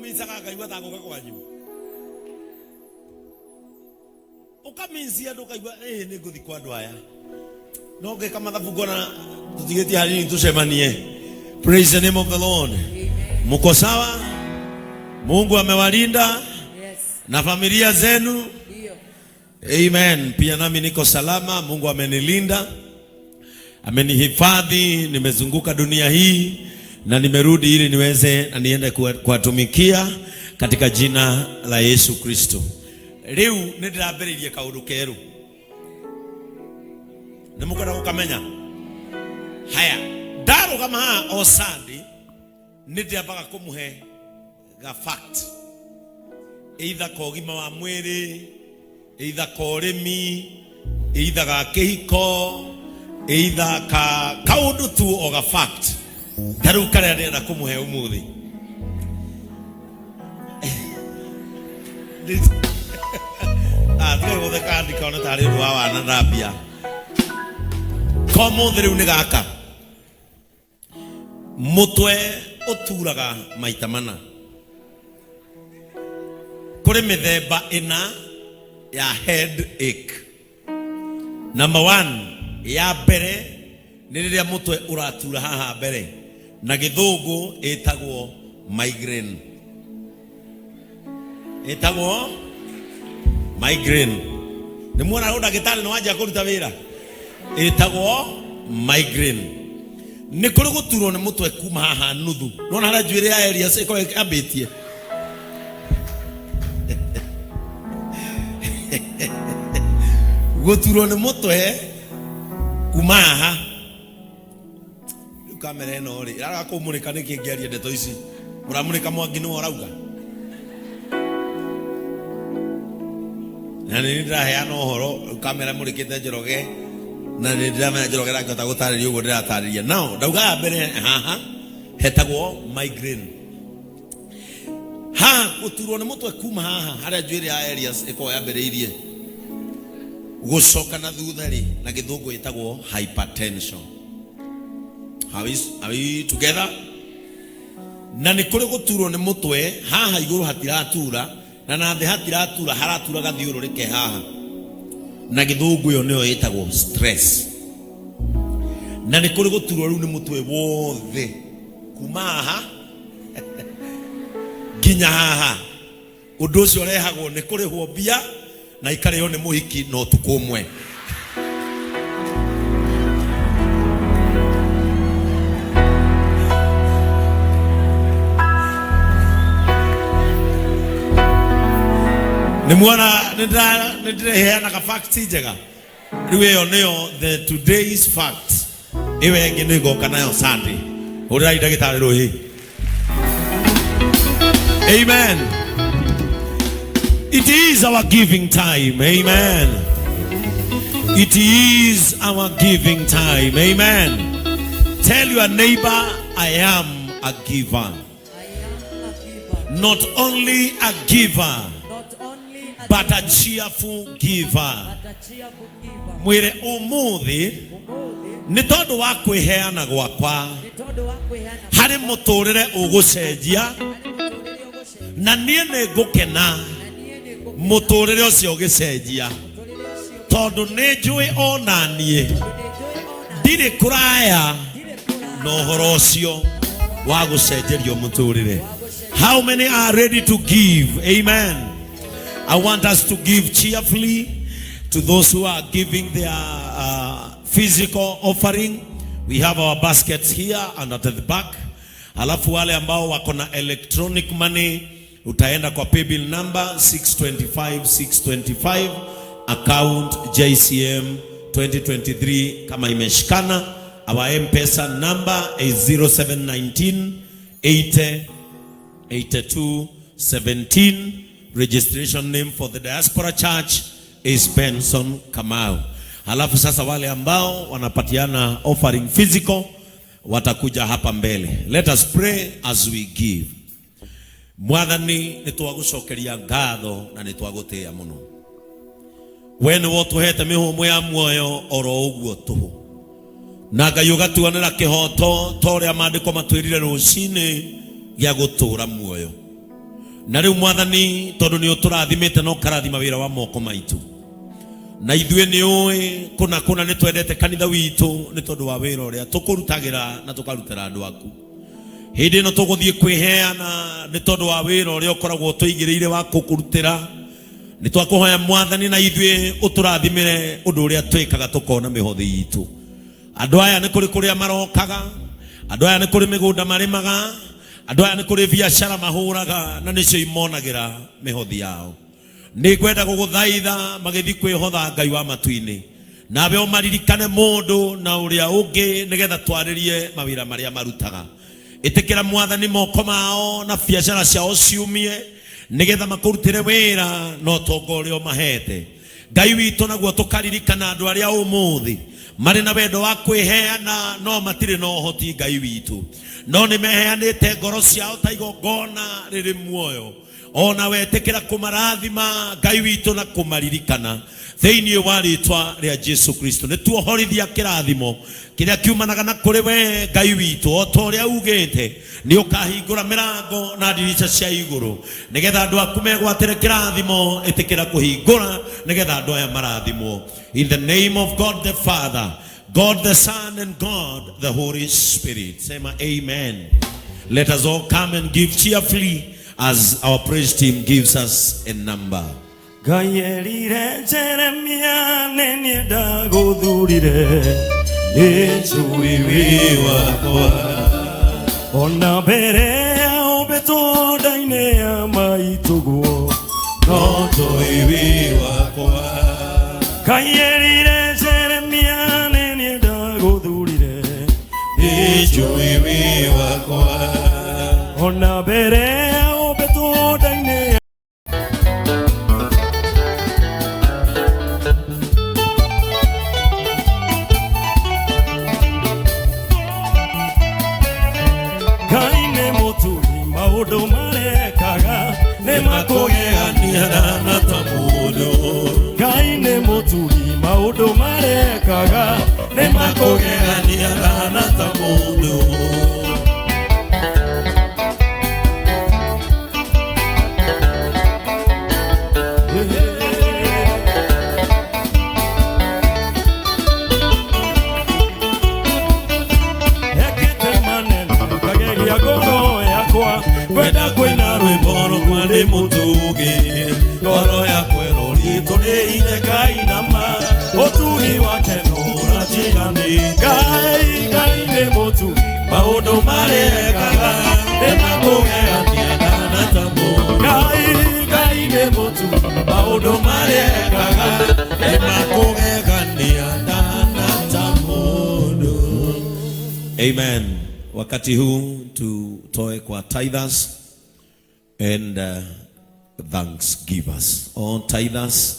minsaga kaigua ta ngoka kwanyu ukaminsia ndo kaigua ni nguthi kwa andu aya no ngeka mathabu ngona tutigeti hanini tusemanie. Praise the name of the Lord. Muko sawa? Mungu amewalinda na familia zenu. Amen. Pia nami niko salama. Mungu amenilinda, amenihifadhi, nimezunguka dunia hii na nimerudi ili niweze na niende kuwatumikia katika jina la Yesu Kristo. Leo ndirambiririe kaundu keru. Nimukora gukamenya. Haya, ndaro kama o Sunday ndirambaka kumuhe ga fact. Either kogima wa mwiri, either korimi, either ga kihiko, either kaundu tu o ga fact. Daru kare ndenda kumuhe umuthi. Tuwe wothe kandi kaona tari ruwa wana ndambia. Komo thiru ni gaka. Mutwe uturaga maita mana. Kuri mithemba ina ya headache. Number 1 ya mbere ni riria mutwe uratura haha mbere na githungu etagwo migraine. Etagwo migraine. Ni mwana ndagitari no wanja kuruta wira. Etagwo migraine. Ni kuri guturwo ni mutwe kuma haha nuthu. Nona hara njwire ya area siko abetie. Guturwo ni mutwe kuma haha. Kamera ino ri iraga kumurika niki ngeria ndeto ici. Muramurika mwangi no orauga. Na ni ndiraheana uhoro kamera murikite Njoroge na ni ndiramenya Njoroge rakota gutariria ugo ndiratariria. Now ndauga mbere haha hetagwo migraine. Guturwo ni mutwe kuma haha haria njwire ya areas iko yambiriirie gucoka na thutha ri na githungu etagwo hypertension. Are we together? Na ni kuri guturwo ni mutwe haha iguru hatiratura na nathi hatiratura haratura gathiururike haha na githungu yo niyo etagwo stress. Na ni kuri guturwo riu ni mutwe wothe kuma haha ginya haha. Undu ucio rehagwo ni kurihwo mbia na ikarehwo ni muhiki no tukumwe. Nimwana nindreheana ka fact njega. Riwe oneo the today's fact. Iwe ngene goka nayo Sunday. Uri ndagitari rohi. Amen. It is our giving time. Amen. It is our giving time. Amen. Tell your neighbor, I am a giver. I am a giver. Not only a giver, but a cheerful giver. Mwire umuthi ni tondu wa kwiheana gwakwa hari muturire ugucenjia na nie ni ngukena muturire ucio ugicenjia tondu ni njui onanie ndiri kuraya no horo ucio wa gucenjerio muturire. How many are ready to give? Amen. I want us to give cheerfully to those who are giving their physical offering. We have our baskets here and at the back. Alafu wale ambao wako na electronic money utaenda kwa paybill number 625 account JCM 2023 kama imeshikana. Our M-Pesa number is 0719 80 82 17. Registration name for the Diaspora Church is Benson Kamau. Halafu sasa wale ambao wanapatiana offering physical watakuja hapa mbele. Let us pray as we give. Mwathani nitwagucokeria ngatho na nitwagutia muno. We ni wotuhete mihumo ya muoyo oro uguo tuhu. Na Ngai ugatuanira kihoto toria maandiko matwirire rucini gia gutura muoyo. na riu mwathani tondu ni uturathimite no karathima wira wa moko maitu na ithue ni oi kuna ni twendete kanitha witu ni tondu wa wira uria tukurutagira na tukarutira andu aku hindi no tuguthie kwiheana ni tondu wa wira uria ukoragwo tuigireire wa kukurutira ni twakuhoya mwathani na ithue uturathimire undu uria twikaga tukona mihothi itu andu aya ni kuri kuria marokaga andu aya ni kuri migunda marimaga andu aya ni kuri biashara mahuraga na nicio imonagira mihothi yao ni kwenda guguthaitha magithi kwihotha Ngai wa matuini nawe umaririkane mundu na uria ungi nigetha twaririe mawira maria marutaga itikira mwathani moko mao na biashara ciao ciumie nigetha makurutire wira no tongorio mahete Ngai witu naguo tukaririkana andu aria umuthi mari na wendo wa kwiheana no matire no hoti Ngai witu no ni meheanite ngoro ciao ta igongona riri muoyo ona wetekera kumarathima Ngai witu na kumaririkana thiini wa ritwa ria Jesu Kristo ni tuohorithia kirathimo kiria kiumanaga na kuri we Ngai witu o to ria ugite ni ukahingura mirango na ndirica cia iguru nigetha andu aku megwatire kirathimo itikira kuhingura nigetha andu aya marathimwo in the name of God the Father, God the Son, and God the Holy Spirit. Say my amen. Let us all come and give cheerfully as our praise team gives us a number. Gayerire Jeremia nene dagodurire Nechuiwi wakwa Ona bere obeto daine ya maitugo Noto iwi wakwa Gayerire Jeremia nene dagodurire Nechuiwi wakwa Ona bere obeto daine Kaine moturi maudo marekaga nemakogeania na tamudo Kaine moturi maudo marekaga nemakogeania na tamudo Kwenda kwina rwimbo kwande mutugi ngoro ya kwero rito ni ine Ngai nama otugi wake nora jigani Ngai ne mutu maundu marekaga nemakugeania na tamu Ngai ne mutu maundu marekaga nemakugeania na tamu. Amen. Wakati huu tutoe kwa tithers and thanksgivers. All tithers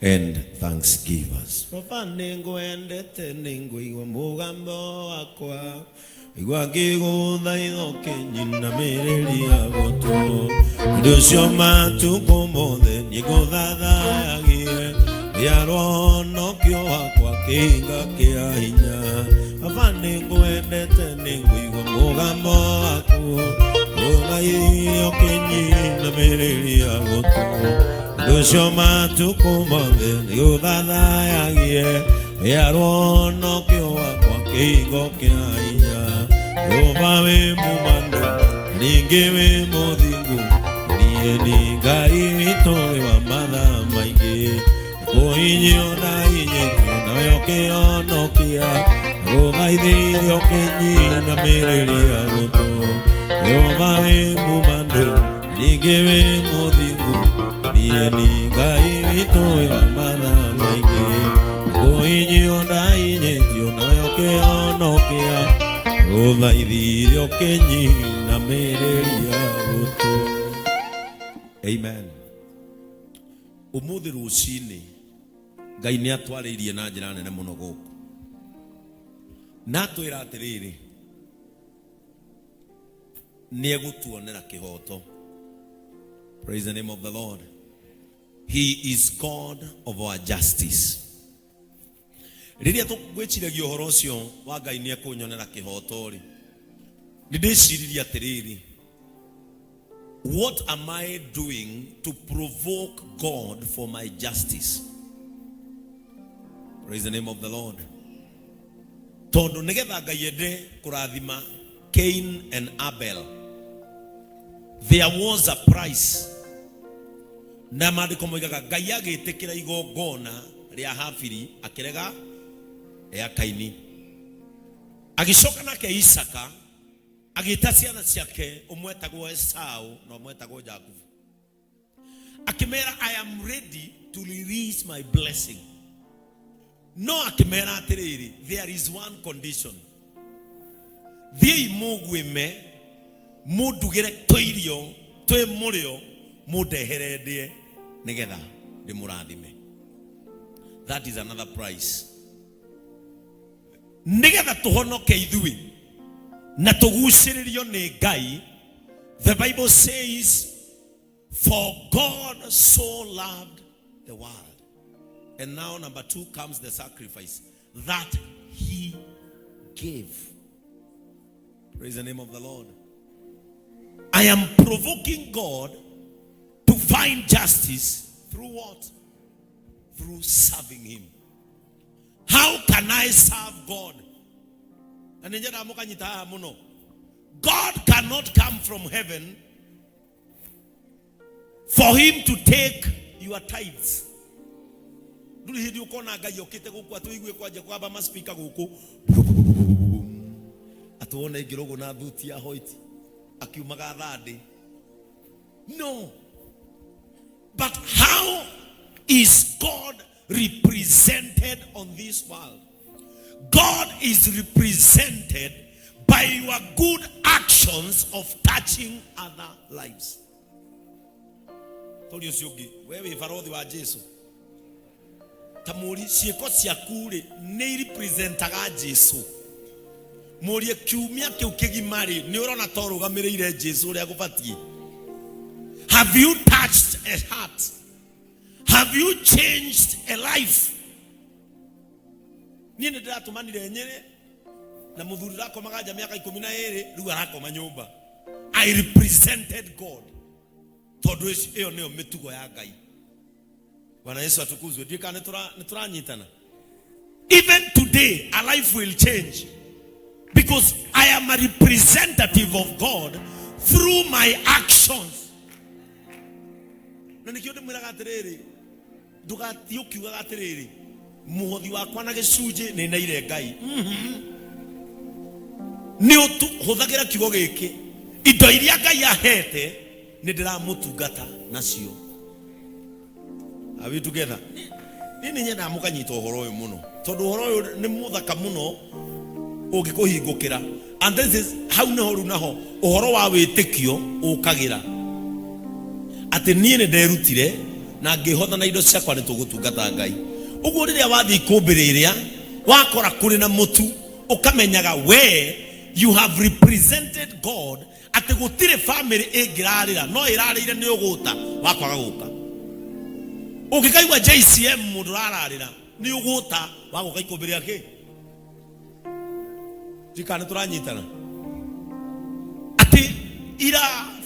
and thanksgivers. Papa ningwendete ningwiwa mugambo wakwa igwa ngigutha ithoke nyina miriria gutu nducio matuko mothe niguthathayagie riaronokio wakwa kinga kia hinya Papa ningwendete ningwiwa mugambo waku ugaioke nyina miriria gutu nducio matuko mothe niguthathayagie riaronokio wakwa kinga kia hinya Yehova we mumando ninge we muthingu niye ni Ngai witu wa matha maingi kuinyio na inyitio nawe ukionokia guthaithirio kinyina miriria gutu Yehova we mumando ninge we muthingu niye ni Ngai witu wa matha maingi kuinyio na inyitio nawe ukionokia Guthaithirio kinyina miriria gutu. Amen. Umuthi rucini Ngai ni atwaririe na njira nene muno guku na twira atiriri ni egutuonera kihoto. Praise the name of the Lord. He is God of our justice. Riria tugwiciragia uhoro ucio wa Ngai ni ekunyonera kihoto ri ni ndiciriria atiriri what am I doing to provoke God for my justice? Praise the name of the Lord. Tondo negetha gayede kurathima Cain and Abel. There was a price. Na maandiko moigaga Ngai agitikira igongona ria Habili akirega ya Kaini. Agicoka nake Isaka agita ciana ciake umwe etagwo Esau na umwe etagwo Jacob. Akimera, I am ready to release my blessing. No, akimera atiriri, there is one condition. Thie mugwime mudugire toirio toe murio mudeheredie nigetha ndimurathime. That is another price. Nigetha tuhonoke ithui na tuguciririo ni Ngai. The Bible says, for God so loved the world. And now number 2 comes the sacrifice that he gave. Praise the name of the Lord. I am provoking God to find justice through what? Through serving him. How can I serve God? God cannot come from heaven for him to take your tithes. Nduri hindi ukona Ngai okite guku atuigue kwaje kwamba maspika guku atuone igirogo na thuti ya hoiti akiumaga thande. No. But how is God represented on this world? God is represented by your good actions of touching other lives. Told you siogi wewe farodhi wa Jesu tamuri cieko ciakure ne representaga Jesu. Murie kiumia kiu kigimari ni urona torugamirire Jesu uria gubatie. Have you touched a heart? Have you changed a life? Niĩ nĩndĩratũmanire Nyeri na mũthuri rakomaga nja mĩaka 12 rĩu arakoma nyũmba. I represented God. Tondũ ĩyo nĩyo mĩtugo ya Ngai. Bwana Yesu atukuzwe. Ndika nĩtũranyitana. Even today a life will change because I am a representative of God through my actions. Na nikio ndimwiraga atiriri ndugati ukiuga atiriri muhothi wakwa na gicunje ni naire Ngai ni utu huthagira kiugo giki indo iria Ngai ahete ni ndiramutungata nacio. Are we together? Nini nyenda mukanyita uhoro uyu muno tondu uhoro uyu ni muthaka muno ungikuhingukira. And this is how nehoru naho uhoro wa witikio ukagira ati nie ne nderutire na ngihotha na indo ciakwa ni tugutungata Ngai. Uguo riria wathi kumbiriria wakora kuri na mutu ukamenyaga we you have represented God ati gutire family ingirarira no irarire ni uguta wakwaga guka. Ukikaigwa JCM mundu ararira ni uguta waguka ikumbiria ki tikana turanyitana ati ira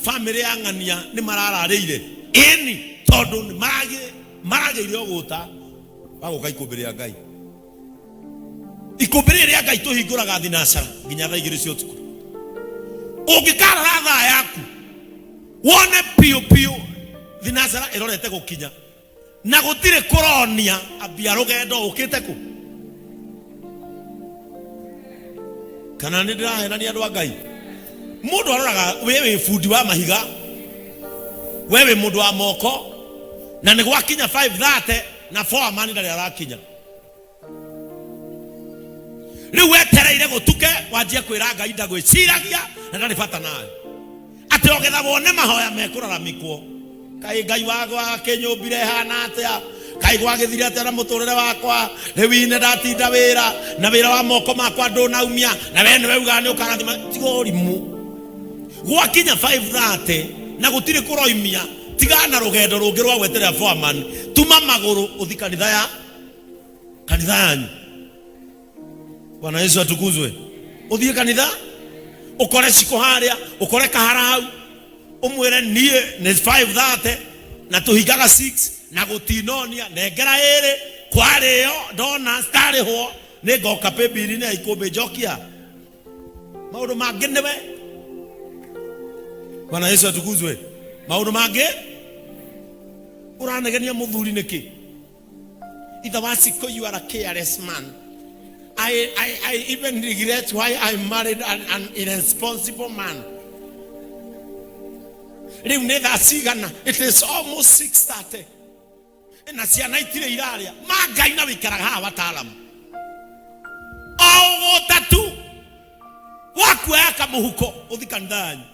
family yangania ni marararire eni tondu ni marage irio guta waguka ikumbiria Ngai. Ikumbiria ria Ngai tuhinguraga thinashara nginya thaa 2 cia utuku. Ungikara thaa yaku wone piu thinashara irorete gukinya na gutire Kūonania abia rugendo ukite ku kana ni ndirahe ni andu a Ngai. Mundu aroraga wewe fundi wa mahiga wewe mundu wa moko na ni gwakinya 5:30 na 4 mani ndari arakinya riu wetereire gutuke wanjie kwira Ngai ndagwiciragia na ndari bata nawe ati ogetha wone mahoya mekuraramikwo kai Ngai wagwa kinyumbire hana atia kai gwagithire atia na muturire wakwa riwine ndatinda wira na wira wa moko makwa ndunaumia na we niwe uga ni ukarathima tigorimu gwakinya 5:30 na gutire kuroimia tigana rugendo rungi rwa gweterera foreman tuma maguru uthi kanitha yanyu. Bwana Yesu atukuzwe. Uthie kanitha ukore ciko haria ukore kahara hau umwire nie ni 5:30 na tuhigaga 6 na gutinonia nengera ere kwario ndona stari ho ni goka pebiri na ikombe jokia maundu mangi niwe Bwana Yesu atukuzwe maundu mangi uranegenia muthuri niki either wasiko you are a careless man. I even regret why I married an irresponsible man. It is almost 6:30. And I see a night in the area. Magaina we can have a talam. Oh, what tattoo? Wakwaka muhuko, Odikandani.